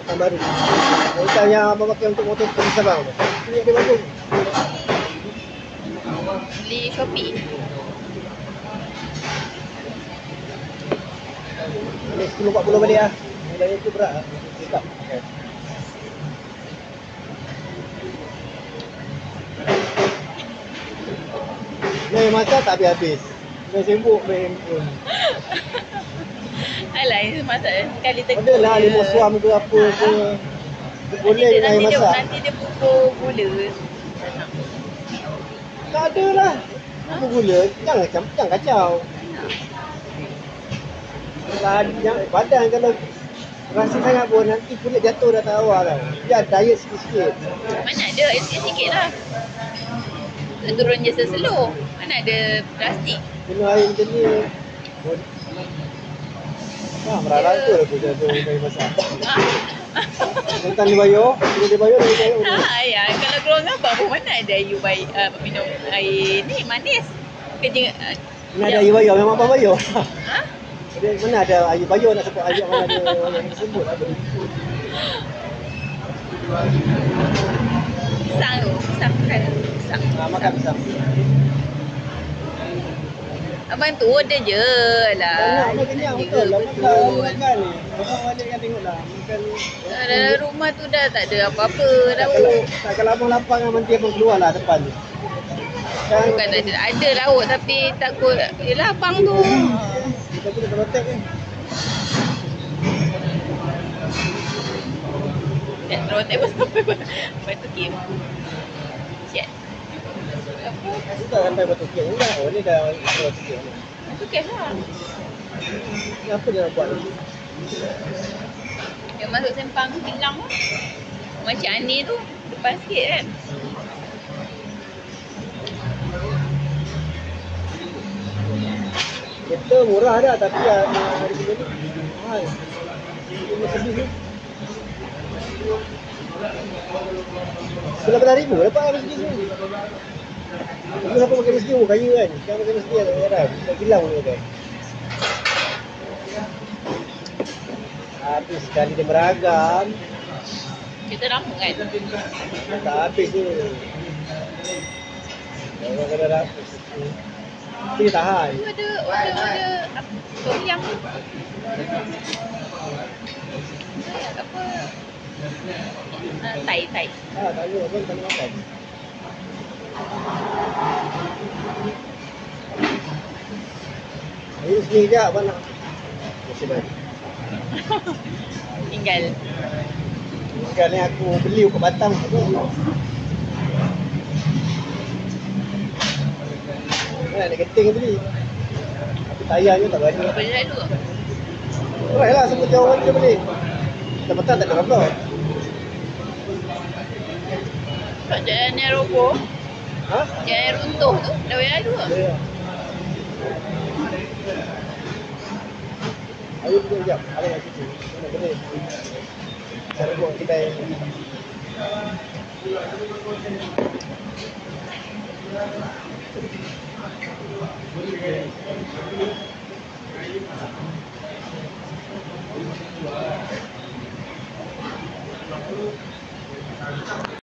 Yang baru. Macam yang abang pakai untuk motor di Sabang tu. Ini yang dia bagus. Beli Shopee. Ini 10.40 balik lah. Yang itu berat lah. Sedap. Main masak tak habis-habis. Main sibuk main handphone. Alah, ini masak sekali teguk. Ada lah limau suam ke apa ke. Boleh dengan air masak. Nanti dia pupuk gula. Tak ada lah. Apa gula? Jangan kacau. Badan kalau rasa sangat pun nanti kulit jatuh dah tak awal kan. Dia diet sikit-sikit. Mana ada sikit-sikit lah. Turun je seslow. Mana ada plastik. Minum air macam ni. Meralang tu aku jatuh air masak. Tentang dia bayar, dia bayar. Ya, kalau keluar abang pun mana ada air minum air ni manis. Kerja Mana ada air bayar, memang abang bayar. Ha? Mana ada air bayar nak sebut air mana ada yang disebut apa. Pisang tu, pisang kan. Pisang. Makan pisang. Abang tu order je lah. Nak kenyang betul lah. Makan ni. Abang balik kan tengoklah. Makan. Dalam rumah tu dah tak ada apa-apa dah. Tak kalau abang lapar kan nanti abang keluar lah depan tu. Bukan tak ada. Ada lauk tapi takut. Yelah abang tu. Kita tu dah rotek kan. Tak terotek pun sampai batu game. Chat. Aku tak sampai batu kek ni dah. Oh ni dah batu kek ni. Batu game lah. Ni apa dia nak buat ni? Dia masuk sempang hilang lah. Macam Ani tu. Depan sikit kan. Kereta murah dah tapi hari ni mahal. Ini sedih ni. 18,000 dapat lah meski ni. Dulu siapa pakai meski kaya kan. Sekarang pakai meski tak heran. Tak kilau ni kan. Habis sekali dia beragam. Kita lama kan. Tak habis ni. Orang kena rapis. Dia tahan. Tu ada Tom Yum tu. Apa? Tai. Tak ada abang tak nak makan. Ini sini je abang nak. Masih baik. Tinggal. Sekarang ni aku beli kat Batam. Nak keting beli. Tapi tayarnya tak berani. Boleh lalu tak? Try lah sebut jauh orang dia beli. Dah petang tak ada apa. Sebab jalan yang roboh. Ha? Jalan yang runtuh tu. Dah boleh lalu tak? Ya. Ayo duduk sekejap. Ada nak cuci. Mana boleh. Cara buat kedai. Thank you.